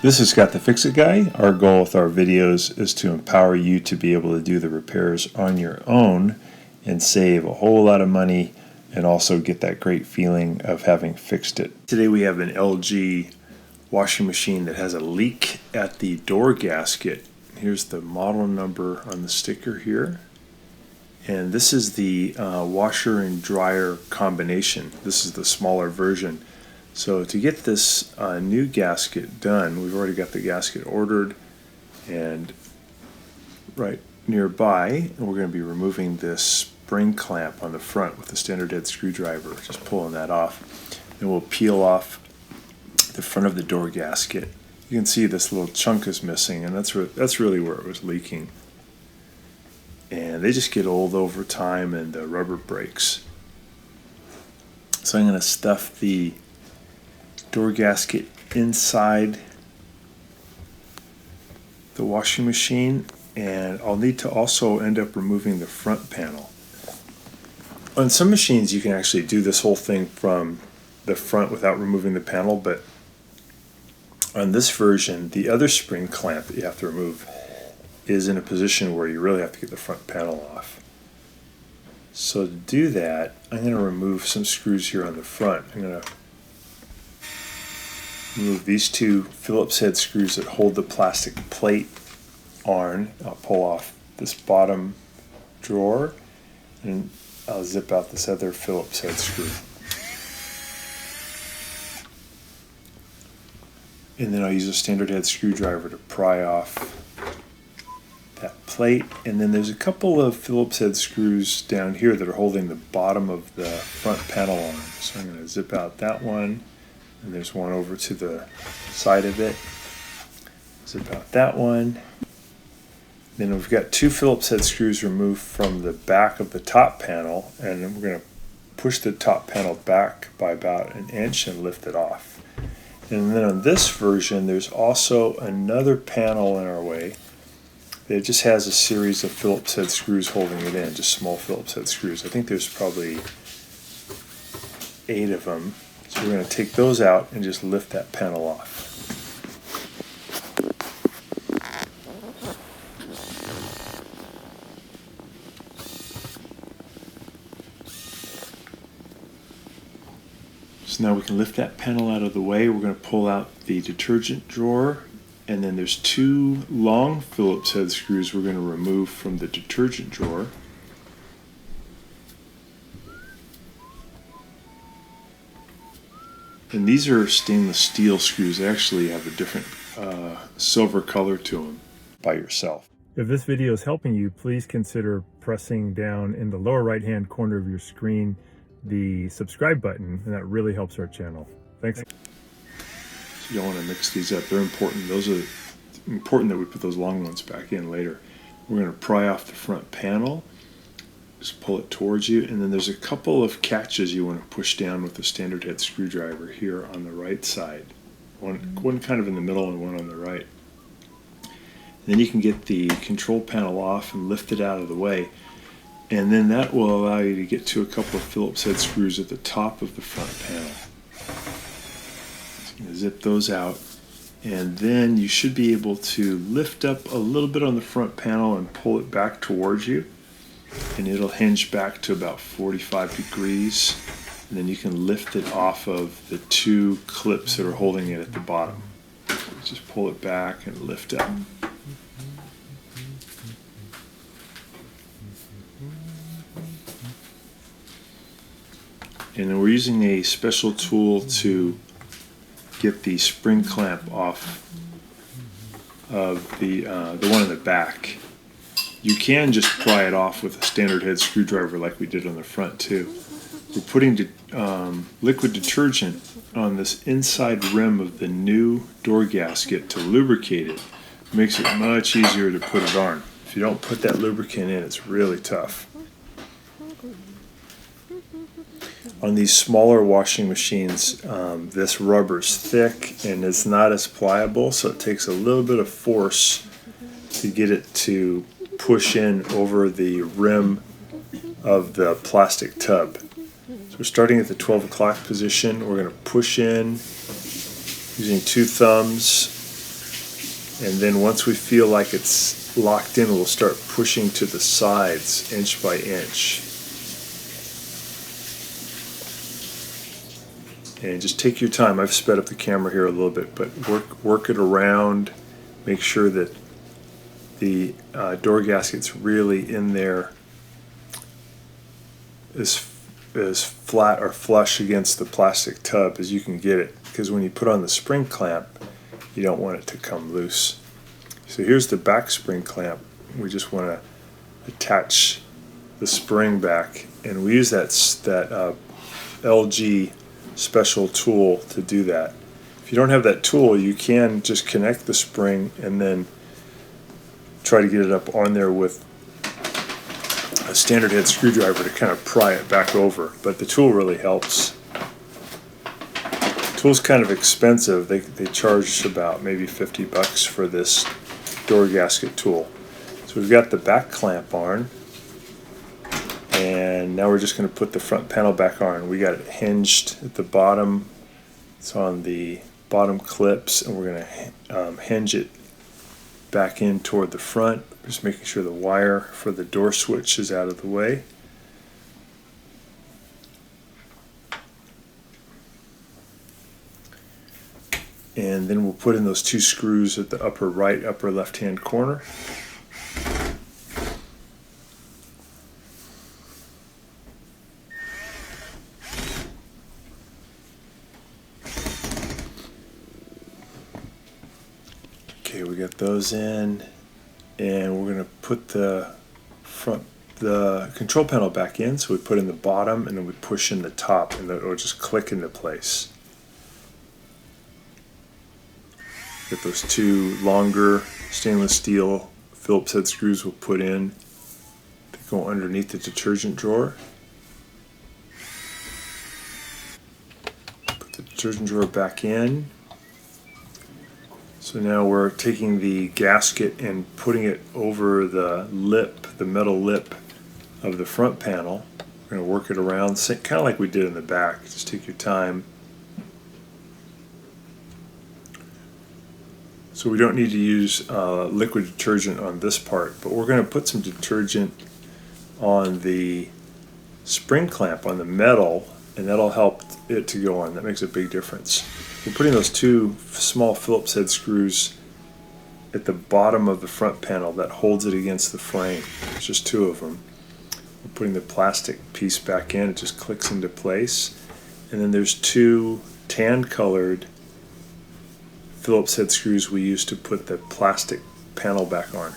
This is Scott the Fix-It Guy. Our goal with our videos is to empower you to be able to do the repairs on your own and save a whole lot of money and also get that great feeling of having fixed it. Today we have an LG washing machine that has a leak at the door gasket. Here's the model number on the sticker here. And this is the washer and dryer combination. This is the smaller version. So to get this new gasket done, we've already got the gasket ordered and right nearby, and we're going to be removing this spring clamp on the front with a standard head screwdriver, just pulling that off. Then we'll peel off the front of the door gasket. You can see this little chunk is missing, and that's really where it was leaking. And they just get old over time and the rubber breaks. So I'm going to stuff the door gasket inside the washing machine, and I'll need to also end up removing the front panel. On some machines you can actually do this whole thing from the front without removing the panel, but on this version the other spring clamp that you have to remove is in a position where you really have to get the front panel off. So to do that, I'm going to remove some screws here on the front. I'm going to remove these two Phillips head screws that hold the plastic plate on. I'll pull off this bottom drawer and I'll zip out this other Phillips head screw. And then I'll use a standard head screwdriver to pry off that plate. And then there's a couple of Phillips head screws down here that are holding the bottom of the front panel on. So I'm going to zip out that one. And there's one over to the side of it. Zip out that one. Then we've got two Phillips head screws removed from the back of the top panel, and then we're going to push the top panel back by about an inch and lift it off. And then on this version there's also another panel in our way that just has a series of Phillips head screws holding it in, just small Phillips head screws. I think there's probably 8 of them. So we're going to take those out and just lift that panel off. So now we can lift that panel out of the way. We're going to pull out the detergent drawer, and then there's 2 long Phillips head screws we're going to remove from the detergent drawer. And these are stainless steel screws. They actually have a different silver color to them by yourself. If this video is helping you, please consider pressing down in the lower right hand corner of your screen the subscribe button, and that really helps our channel. Thanks. So you don't want to mix these up. They're important. Those are important that we put those long ones back in later. We're going to pry off the front panel. Just pull it towards you, and then there's a couple of catches you want to push down with a standard head screwdriver here on the right side. One kind of in the middle and one on the right. And then you can get the control panel off and lift it out of the way, and then that will allow you to get to a couple of Phillips head screws at the top of the front panel. So you can zip those out, and then you should be able to lift up a little bit on the front panel and pull it back towards you. And it'll hinge back to about 45 degrees, and then you can lift it off of the 2 clips that are holding it at the bottom. Just pull it back and lift up. And then we're using a special tool to get the spring clamp off of the one in the back. You can just pry it off with a standard head screwdriver like we did on the front too. We're putting liquid detergent on this inside rim of the new door gasket to lubricate it. It makes it much easier to put it on. If you don't put that lubricant in, it's really tough. On these smaller washing machines, this rubber's thick and it's not as pliable, so it takes a little bit of force to get it to push in over the rim of the plastic tub. So we're starting at the 12 o'clock position. We're going to push in using 2 thumbs And then once we feel like it's locked in, we'll start pushing to the sides inch by inch. And just take your time. I've sped up the camera here a little bit, but work it around. Make sure that the door gasket's really in there as flat or flush against the plastic tub as you can get it, because when you put on the spring clamp, you don't want it to come loose. So here's the back spring clamp. We just want to attach the spring back, and we use that LG special tool to do that. If you don't have that tool, you can just connect the spring and then try to get it up on there with a standard head screwdriver to kind of pry it back over, but the tool really helps. The tool's kind of expensive. They charge about maybe 50 bucks for this door gasket tool. So we've got the back clamp on, and now we're just going to put the front panel back on. We got it hinged at the bottom. It's on the bottom clips, and we're going to hinge it back in toward the front, just making sure the wire for the door switch is out of the way. And then we'll put in those two screws at the upper right, upper left hand corner. Okay, we got those in, and we're going to put the control panel back in. So we put in the bottom, and then we push in the top, and it'll just click into place. Get those two longer stainless steel Phillips head screws we'll put in. They go underneath the detergent drawer. Put the detergent drawer back in. So now we're taking the gasket and putting it over the lip, the metal lip of the front panel. We're going to work it around, kind of like we did in the back. Just take your time. So we don't need to use liquid detergent on this part, but we're going to put some detergent on the spring clamp on the metal, and that'll help it to go on. That makes a big difference. We're putting those two small Phillips head screws at the bottom of the front panel that holds it against the frame. There's just two of them. We're putting the plastic piece back in. It just clicks into place. And then there's two tan colored Phillips head screws we use to put the plastic panel back on.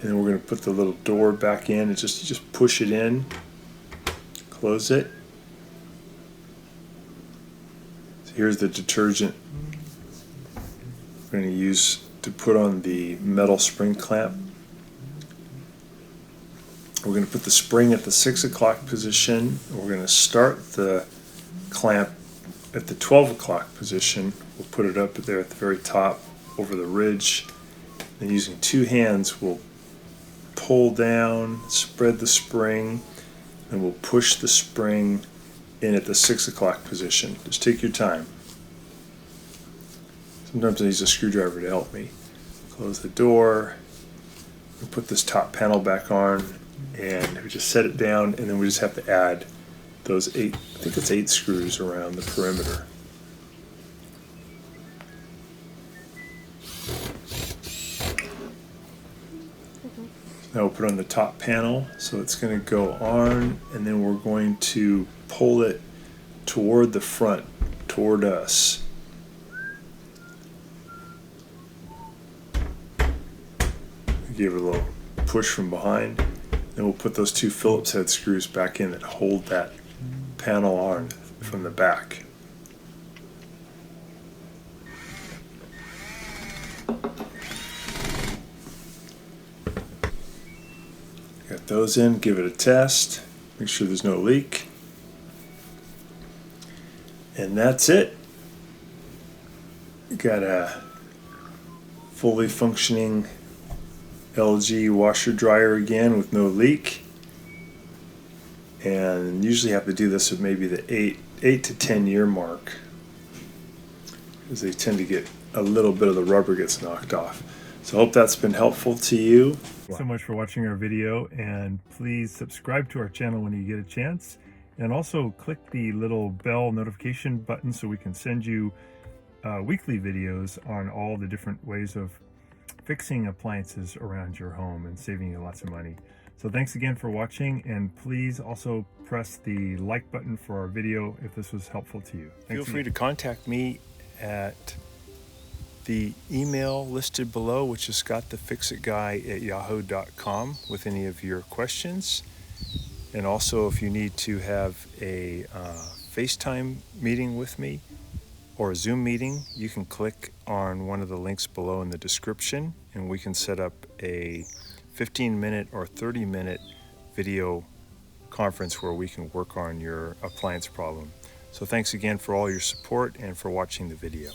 And then we're going to put the little door back in and just push it in, close it. So here's the detergent we're going to use to put on the metal spring clamp. We're going to put the spring at the 6 o'clock position. We're going to start the clamp at the 12 o'clock position. We'll put it up there at the very top over the ridge. And using two hands, we'll pull down, spread the spring, and we'll push the spring in at the 6 o'clock position. Just take your time. Sometimes I use a screwdriver to help me. Close the door, and put this top panel back on, and we just set it down, and then we just have to add those I think it's 8 screws around the perimeter. Now we'll put it on the top panel, so it's going to go on, and then we're going to pull it toward the front, toward us. Give it a little push from behind. Then we'll put those two Phillips head screws back in that hold that panel on from the back. Got those in, give it a test, make sure there's no leak. And that's it. Got a fully functioning LG washer dryer again with no leak, and usually have to do this at maybe the 8 to 10 year mark, because they tend to get a little bit of the rubber gets knocked off. So I hope that's been helpful to you. Thanks so much for watching our video, and please subscribe to our channel when you get a chance, and also click the little bell notification button so we can send you weekly videos on all the different ways of fixing appliances around your home and saving you lots of money. So thanks again for watching, and please also press the like button for our video if this was helpful to you. Feel free to contact me at the email listed below, which is scottthefixitguy@yahoo.com, with any of your questions. And also, if you need to have a FaceTime meeting with me or a Zoom meeting, you can click on one of the links below in the description, and we can set up a 15-minute or 30-minute video conference where we can work on your appliance problem. So thanks again for all your support and for watching the video.